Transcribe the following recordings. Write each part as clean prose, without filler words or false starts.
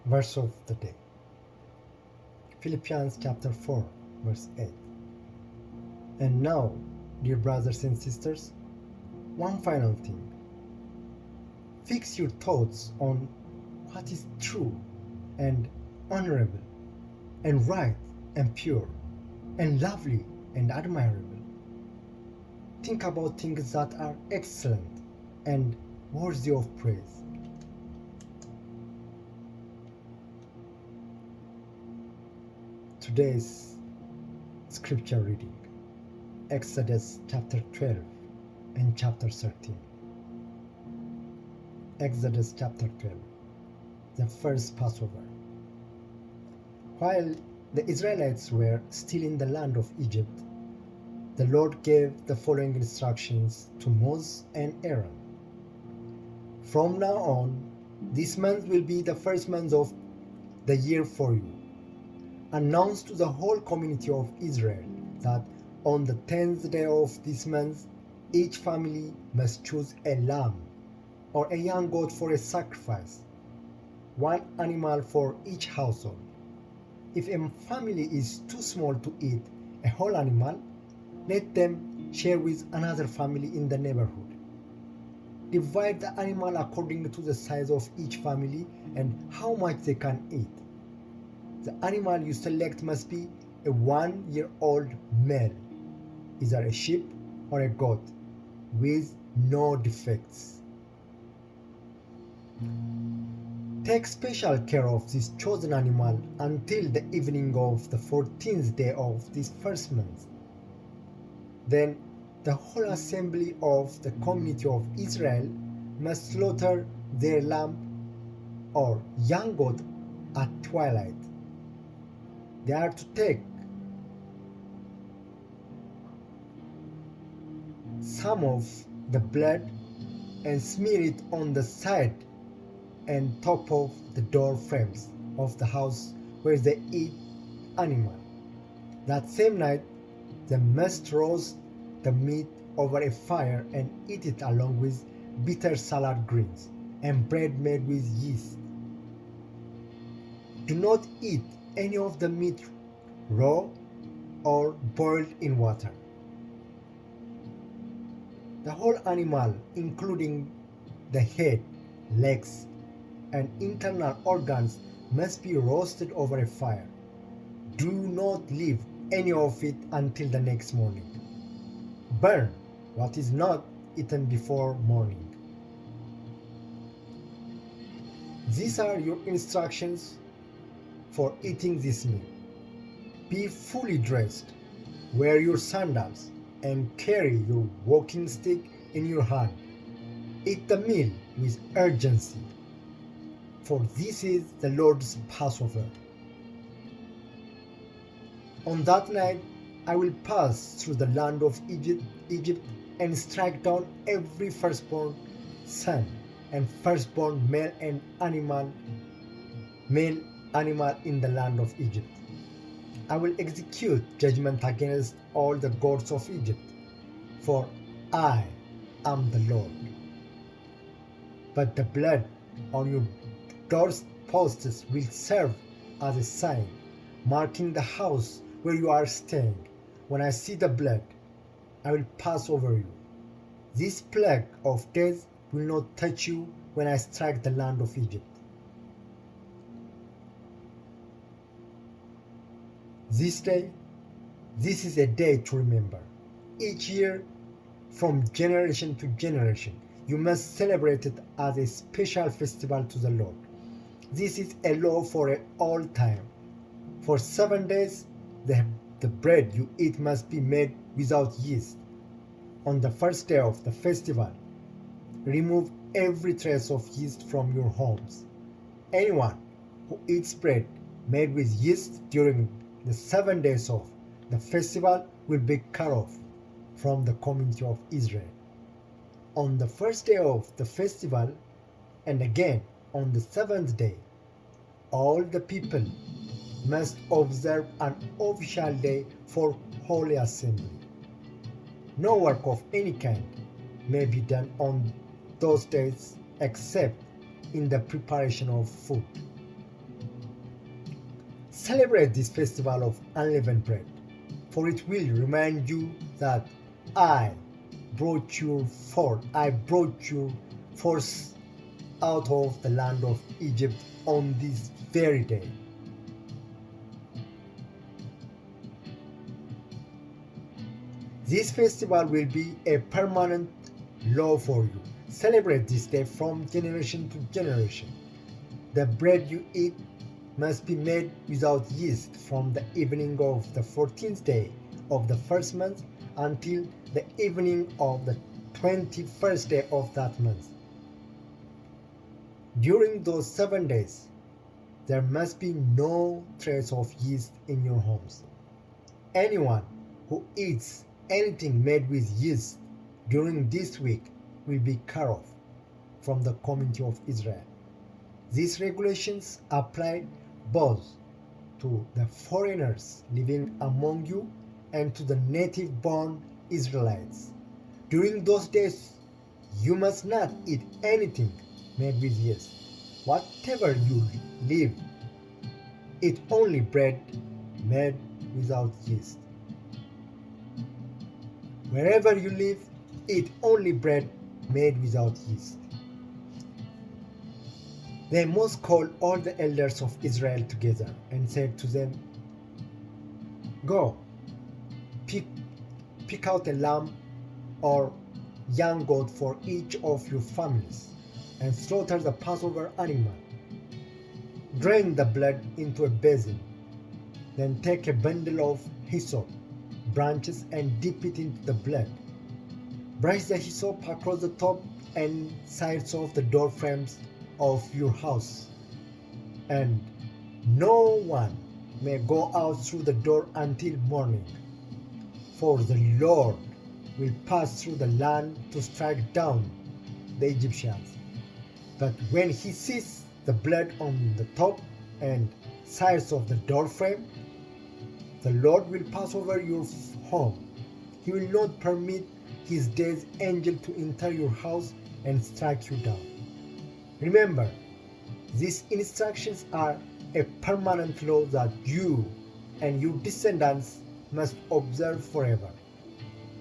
Verse of the day, Philippians chapter 4, verse 8. And now, dear brothers and sisters, one final thing. Fix your thoughts on what is true and honorable and right and pure and lovely and admirable. Think about things that are excellent and worthy of praise. Today's scripture reading, Exodus chapter 12 and chapter 13. Exodus chapter 12, the first Passover. While the Israelites were still in the land of Egypt, the Lord gave the following instructions to Moses and Aaron. From now on, this month will be the first month of the year for you. Announce to the whole community of Israel that on the 10th day of this month, each family must choose a lamb or a young goat for a sacrifice, one animal for each household. If a family is too small to eat a whole animal, let them share with another family in the neighborhood. Divide the animal according to the size of each family and how much they can eat. The animal you select must be a 1-year-old male, either a sheep or a goat, with no defects. Take special care of this chosen animal until the evening of the 14th day of this first month. Then the whole assembly of the community of Israel must slaughter their lamb or young goat at twilight. They are to take some of the blood and smear it on the side and top of the door frames of the house where they eat animal. That same night, they must roast the meat over a fire and eat it along with bitter salad greens and bread made with yeast. Do not eat any of the meat raw or boiled in water. The whole animal, including the head, legs, and internal organs, must be roasted over a fire. Do not leave any of it until the next morning. Burn what is not eaten before morning. These are your instructions for eating this meal. Be fully dressed, wear your sandals, and carry your walking stick in your hand. Eat the meal with urgency, for this is the Lord's Passover. On that night, I will pass through the land of Egypt and strike down every firstborn son and firstborn male animal in the land of Egypt. I will execute judgment against all the gods of Egypt, for I am the Lord. But the blood on your doorposts will serve as a sign, marking the house where you are staying. When I see the blood, I will pass over you. This plague of death will not touch you when I strike the land of Egypt. This is a day to remember. Each year, from generation to generation, you must celebrate it as a special festival to the Lord. This is a law for all time. For 7 days, the bread you eat must be made without yeast. On the first day of the festival, remove every trace of yeast from your homes. Anyone who eats bread made with yeast during the 7 days of the festival will be cut off from the community of Israel. On the first day of the festival, and again on the 7th day, all the people must observe an official day for holy assembly. No work of any kind may be done on those days except in the preparation of food. Celebrate this festival of unleavened bread, for it will remind you that I I brought you forth out of the land of Egypt on this very day. This festival will be a permanent law for you. Celebrate this day from generation to generation. The bread you eat must be made without yeast from the evening of the 14th day of the first month until the evening of the 21st day of that month. During those 7 days, there must be no trace of yeast in your homes. Anyone who eats anything made with yeast during this week will be cut off from the community of Israel. These regulations apply both to the foreigners living among you and to the native-born Israelites. During those days, you must not eat anything made with yeast. Whatever you live, eat only bread made without yeast. Wherever you live, eat only bread made without yeast. They must call all the elders of Israel together and said to them, Go, pick out a lamb or young goat for each of your families, and slaughter the Passover animal. Drain the blood into a basin. Then take a bundle of hyssop branches and dip it into the blood. Brush the hyssop across the top and sides of the door frames of your house, and no one may go out through the door until morning, for the Lord will pass through the land to strike down the Egyptians. But when he sees the blood on the top and sides of the door frame, the Lord will pass over your home. He will not permit his death angel to enter your house and strike you down. Remember, these instructions are a permanent law that you and your descendants must observe forever.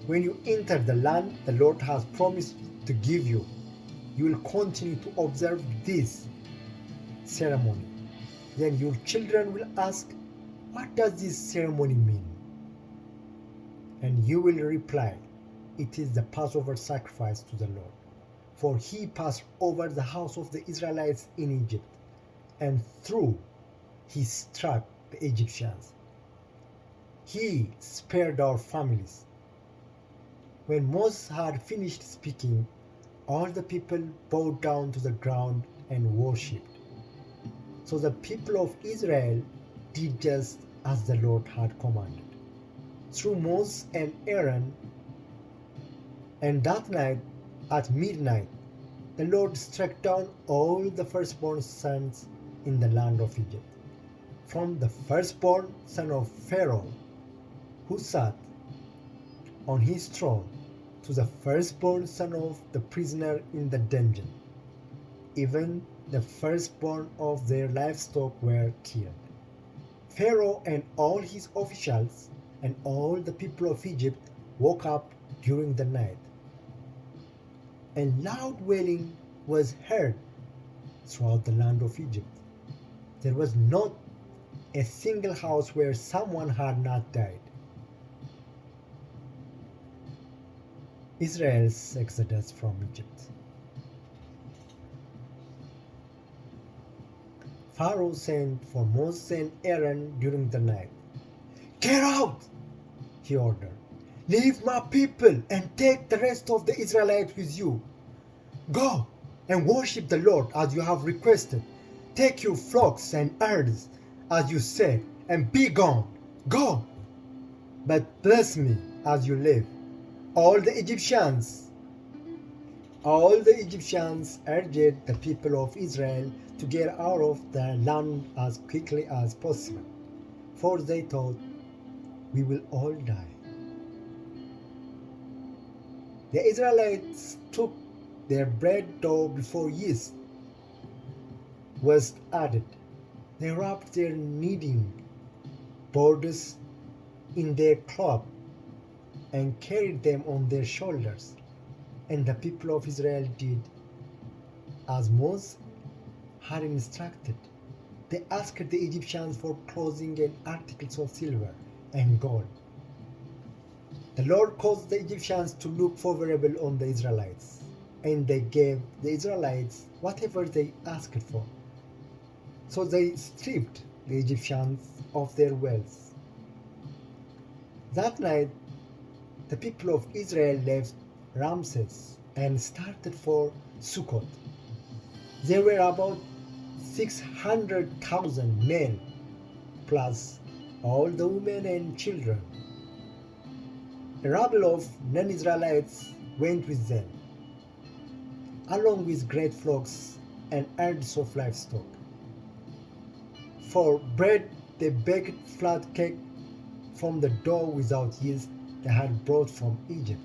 When you enter the land the Lord has promised to give you, you will continue to observe this ceremony. Then your children will ask, What does this ceremony mean? And you will reply, It is the Passover sacrifice to the Lord. For he passed over the house of the Israelites in Egypt, and through he struck the Egyptians. He spared our families. When Moses had finished speaking, all the people bowed down to the ground and worshipped. So the people of Israel did just as the Lord had commanded, through Moses and Aaron. And that night, at midnight, the Lord struck down all the firstborn sons in the land of Egypt, from the firstborn son of Pharaoh, who sat on his throne, to the firstborn son of the prisoner in the dungeon. Even the firstborn of their livestock were killed. Pharaoh and all his officials and all the people of Egypt woke up during the night, and loud wailing was heard throughout the land of Egypt. There was not a single house where someone had not died. Israel's exodus from Egypt. Pharaoh sent for Moses and Aaron during the night. Get out, he ordered. Leave my people and take the rest of the Israelites with you. Go and worship the Lord as you have requested. Take your flocks and herds as you said, and be gone. Go, but bless me as you live. All the Egyptians urged the people of Israel to get out of the land as quickly as possible, for they thought, we will all die. The Israelites took their bread dough before yeast was added. They wrapped their kneading borders in their cloth and carried them on their shoulders. And the people of Israel did as Moses had instructed. They asked the Egyptians for clothing and articles of silver and gold. The Lord caused the Egyptians to look favorable on the Israelites, and they gave the Israelites whatever they asked for. So they stripped the Egyptians of their wealth. That night, the people of Israel left Ramses and started for Sukkot. There were about 600,000 men, plus all the women and children. A rabble of non-Israelites went with them, along with great flocks and herds of livestock. For bread they baked flat cake from the dough without yeast they had brought from Egypt.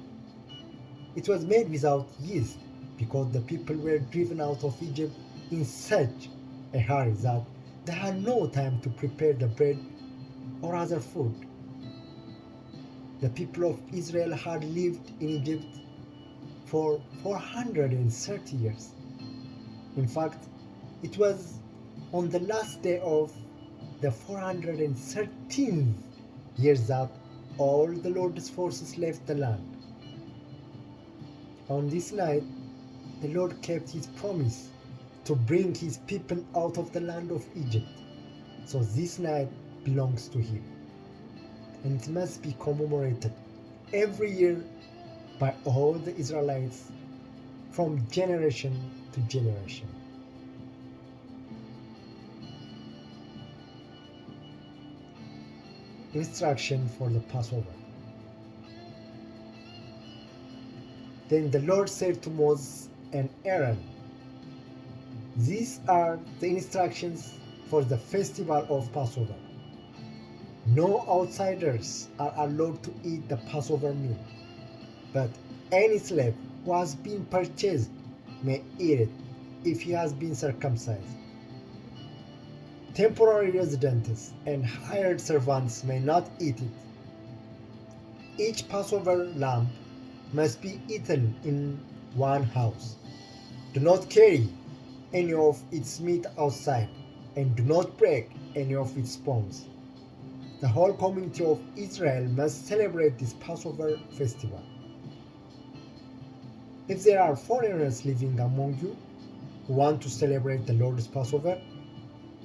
It was made without yeast because the people were driven out of Egypt in such a hurry that they had no time to prepare the bread or other food. The people of Israel had lived in Egypt for 430 years. In fact, it was on the last day of the 413th year that all the Lord's forces left the land. On this night, the Lord kept his promise to bring his people out of the land of Egypt. So this night belongs to him, and it must be commemorated every year by all the Israelites from generation to generation. Instruction for the Passover. Then the Lord said to Moses and Aaron, "These are the instructions for the festival of Passover. No outsiders are allowed to eat the Passover meal, but any slave who has been purchased may eat it if he has been circumcised. Temporary residents and hired servants may not eat it. Each Passover lamb must be eaten in one house. Do not carry any of its meat outside, and do not break any of its bones. The whole community of Israel must celebrate this Passover festival. If there are foreigners living among you who want to celebrate the Lord's Passover,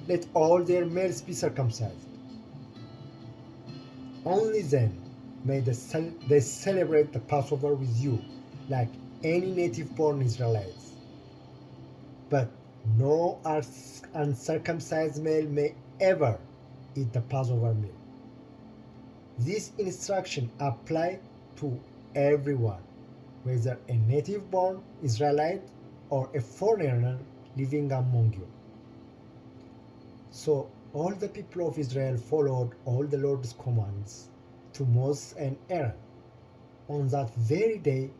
let all their males be circumcised. Only then may they celebrate the Passover with you like any native-born Israelites. But no uncircumcised male may ever eat the Passover meal. This instruction applies to everyone, whether a native-born Israelite or a foreigner living among you." So all the people of Israel followed all the Lord's commands to Moses and Aaron. On that very day,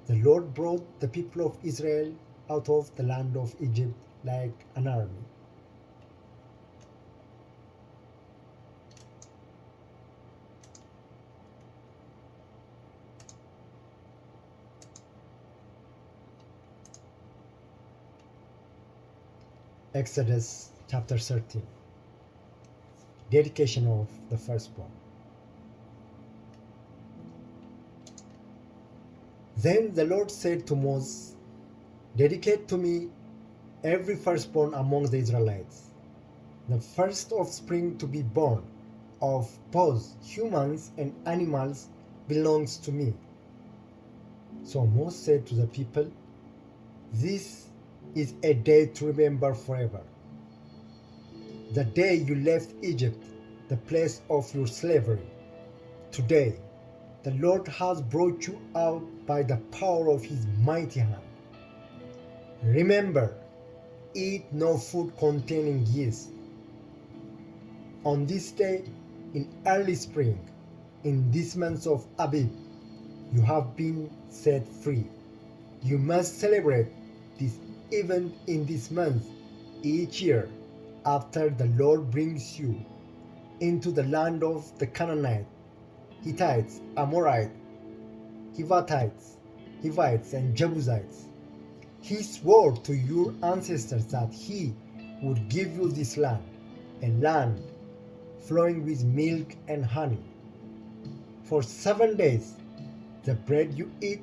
the Lord brought the people of Israel out of the land of Egypt like an army. Exodus chapter 13. Dedication of the firstborn. Then the Lord said to Moses, "Dedicate to me every firstborn among the Israelites, the first offspring to be born of both humans and animals belongs to me." So Moses said to the people, "This is a day to remember forever. The day you left Egypt, the place of your slavery. Today, the Lord has brought you out by the power of his mighty hand. Remember, eat no food containing yeast. On this day, in early spring, in this month of Abib, you have been set free. You must celebrate this event in this month each year after the Lord brings you into the land of the Canaanites, Hittites, Amorites, Hivites, and Jebusites. He swore to your ancestors that he would give you this land, a land flowing with milk and honey. For 7 days, the bread you eat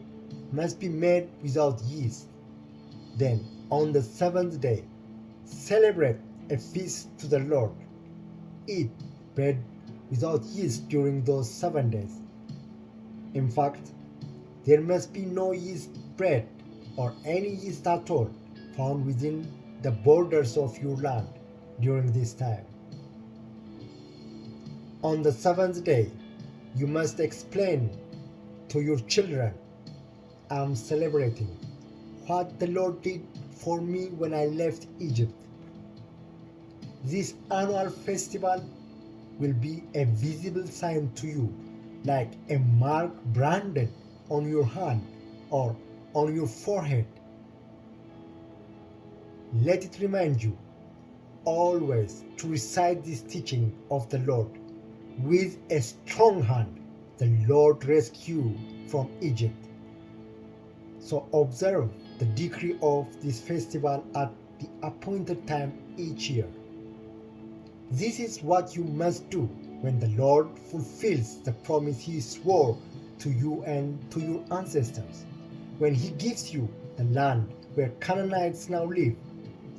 must be made without yeast. Then, on the seventh day, celebrate a feast to the Lord. Eat bread without yeast during those 7 days. In fact, there must be no yeast bread or any yeast at all found within the borders of your land during this time. On the seventh day, you must explain to your children, I am celebrating what the Lord did for me when I left Egypt. This annual festival will be a visible sign to you, like a mark branded on your hand or on your forehead. Let it remind you always to recite this teaching of the Lord. With a strong hand, the Lord rescued you from Egypt. So observe the decree of this festival at the appointed time each year. This is what you must do when the Lord fulfills the promise He swore to you and to your ancestors. When He gives you the land where Canaanites now live,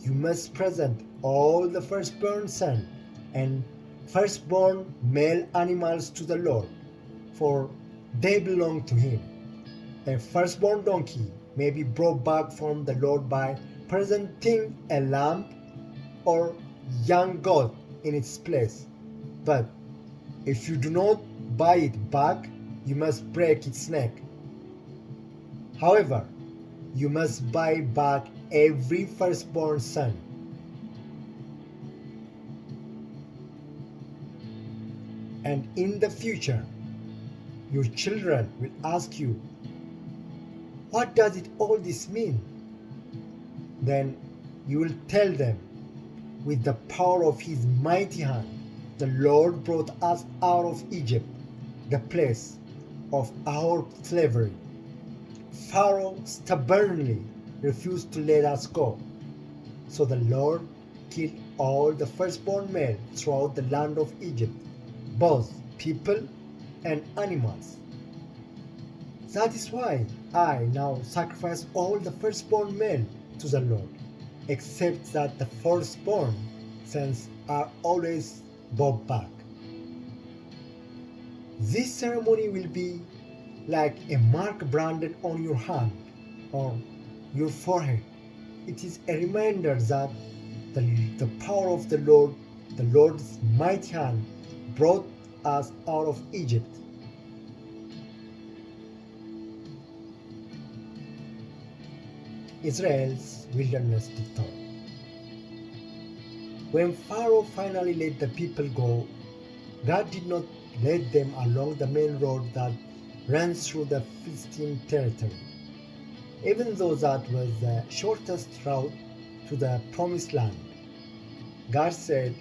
you must present all the firstborn son and firstborn male animals to the Lord, for they belong to Him. A firstborn donkey may be brought back from the Lord by presenting a lamb or young goat in its place. But if you do not buy it back, you must break its neck. However, you must buy back every firstborn son. And in the future, your children will ask you, what does it all this mean? Then you will tell them, with the power of His mighty hand, the Lord brought us out of Egypt, the place of our slavery. Pharaoh stubbornly refused to let us go. So the Lord killed all the firstborn male throughout the land of Egypt, both people and animals. That is why I now sacrifice all the firstborn male to the Lord, except that the firstborn sons are always brought back. This ceremony will be like a mark branded on your hand or your forehead. It is a reminder that the power of the Lord's mighty hand, brought us out of Egypt. Israel's wilderness detour. When Pharaoh finally let the people go, God did not lead them along the main road that ran through the Philistine territory. Even though that was the shortest route to the promised land, God said,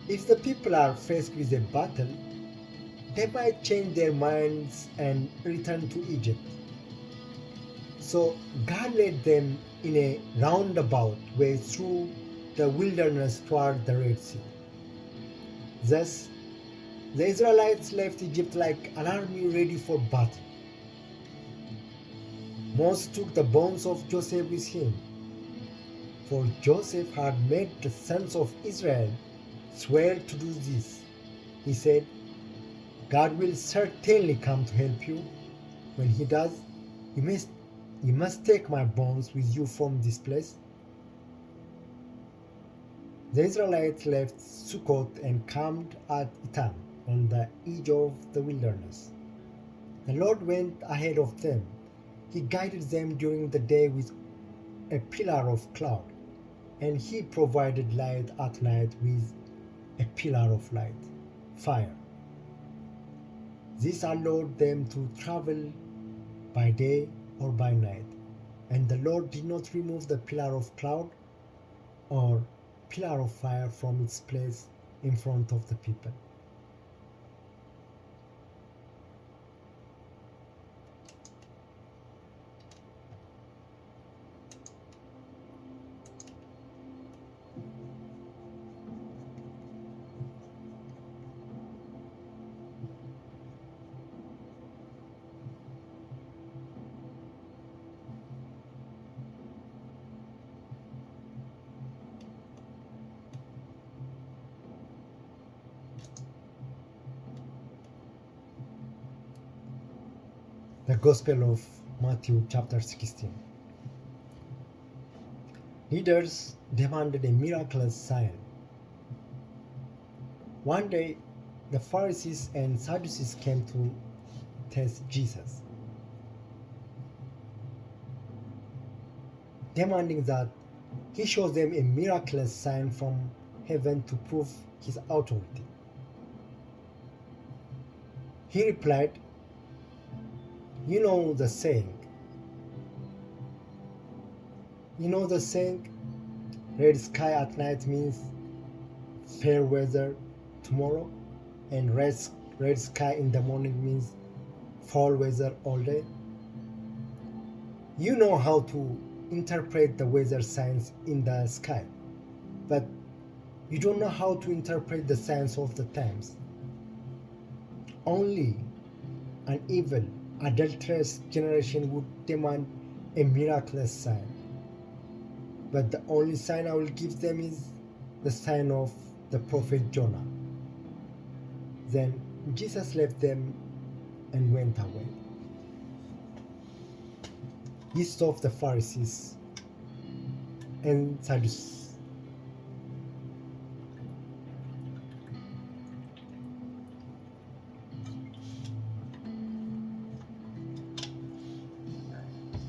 if the people are faced with a battle, they might change their minds and return to Egypt. So God led them in a roundabout way through the wilderness toward the Red Sea. Thus, the Israelites left Egypt like an army ready for battle. Moses took the bones of Joseph with him, for Joseph had made the sons of Israel swear to do this. He said, God will certainly come to help you. When He does, you must take my bones with you from this place. The Israelites left Sukkot and camped at Etam on the edge of the wilderness. The Lord went ahead of them. He guided them during the day with a pillar of cloud, and He provided light at night with a pillar of fire. This allowed them to travel by day or by night, and the Lord did not remove the pillar of cloud or pillar of fire from its place in front of the people. The Gospel of Matthew chapter 16. Leaders demanded a miraculous sign. One day, the Pharisees and Sadducees came to test Jesus, demanding that he shows them a miraculous sign from heaven to prove his authority. He replied, You know the saying, red sky at night means fair weather tomorrow, and red sky in the morning means foul weather all day. You know how to interpret the weather signs in the sky, but you don't know how to interpret the signs of the times. Only an evil, adulterous generation would demand a miraculous sign. But the only sign I will give them is the sign of the prophet Jonah. Then Jesus left them and went away. List of the Pharisees and Sadducees.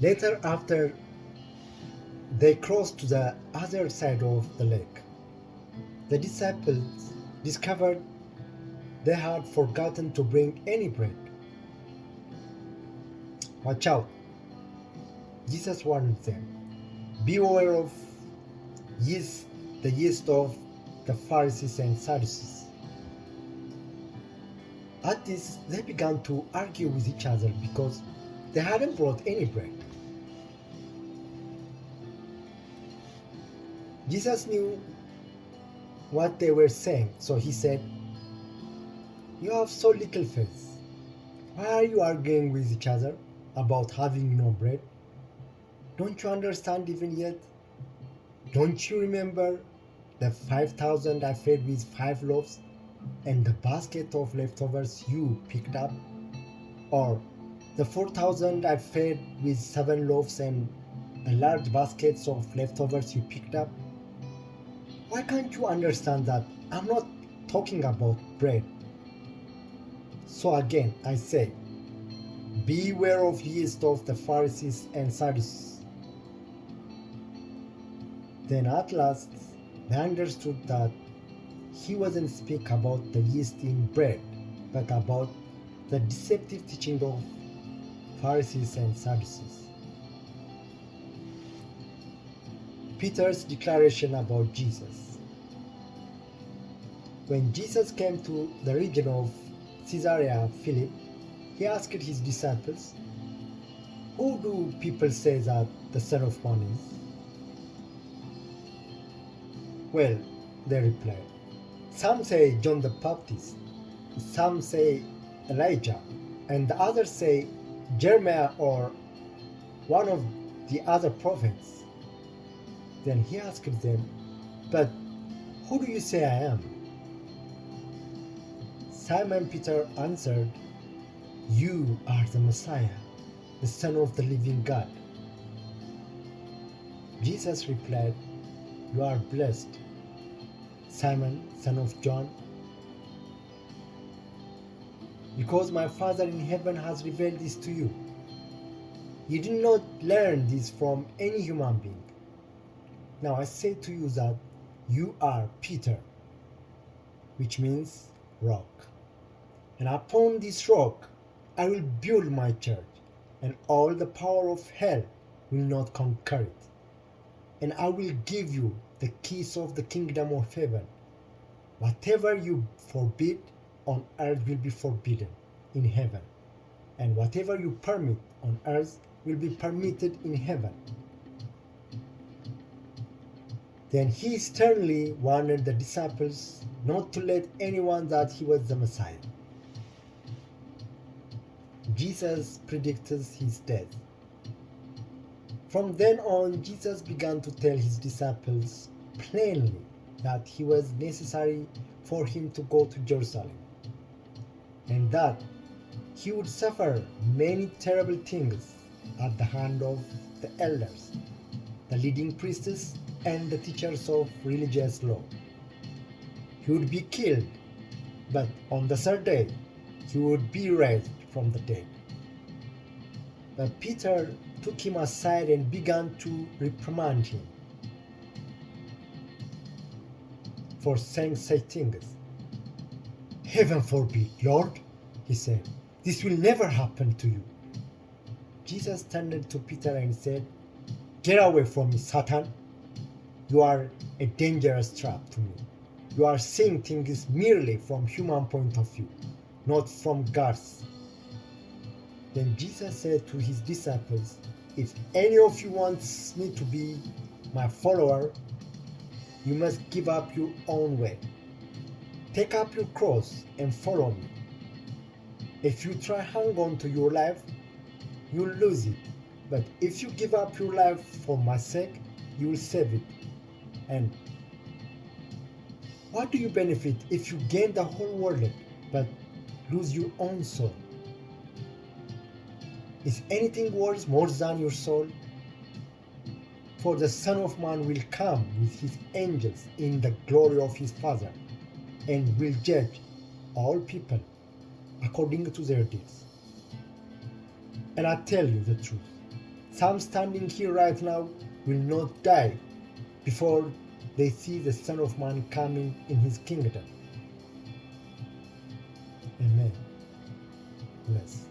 Later, after they crossed to the other side of the lake, the disciples discovered they had forgotten to bring any bread. Watch out, Jesus warned them. Beware of the yeast of the Pharisees and Sadducees. At this, they began to argue with each other because they hadn't brought any bread. Jesus knew what they were saying, so he said, You have so little faith. Why are you arguing with each other about having no bread? Don't you understand even yet? Don't you remember the 5,000 I fed with 5 loaves and the basket of leftovers you picked up? Or the 4,000 I fed with 7 loaves and a large basket of leftovers you picked up? Why can't you understand that I'm not talking about bread? So again, I say, beware of yeast of the Pharisees and Sadducees. Then at last, they understood that he wasn't speaking about the yeast in bread, but about the deceptive teaching of Pharisees and Sadducees. Peter's declaration about Jesus. When Jesus came to the region of Caesarea Philippi, he asked his disciples, Who do people say that the Son of Man is? Well, they replied, Some say John the Baptist, some say Elijah, and the others say Jeremiah or one of the other prophets. Then he asked them, But who do you say I am? Simon Peter answered, You are the Messiah, the Son of the living God. Jesus replied, You are blessed, Simon, son of John, because my Father in heaven has revealed this to you. You did not learn this from any human being. Now I say to you that you are Peter, which means rock. And upon this rock I will build my church, and all the power of hell will not conquer it. And I will give you the keys of the kingdom of heaven. Whatever you forbid on earth will be forbidden in heaven, and whatever you permit on earth will be permitted in heaven. Then he sternly warned the disciples not to let anyone that he was the Messiah. Jesus predicted his death. From then on, Jesus began to tell his disciples plainly that it was necessary for him to go to Jerusalem, and that he would suffer many terrible things at the hand of the elders, the leading priests, and the teachers of religious law. He would be killed, but on the third day he would be raised from the dead. But Peter took him aside and began to reprimand him for saying such things. "Heaven forbid, Lord," he said, "this will never happen to you." Jesus turned to Peter and said, "Get away from me, Satan. You are a dangerous trap to me. You are seeing things merely from human point of view, not from God's." Then Jesus said to his disciples, "If any of you wants me to be my follower, you must give up your own way. Take up your cross and follow me. If you try hang on to your life, you'll lose it. But if you give up your life for my sake, you will save it. And what do you benefit if you gain the whole world but lose your own soul? Is anything worth more than your soul? For the Son of Man will come with his angels in the glory of his Father, and will judge all people according to their deeds. And I tell you the truth, some standing here right now will not die before they see the Son of Man coming in his kingdom." Amen. Bless.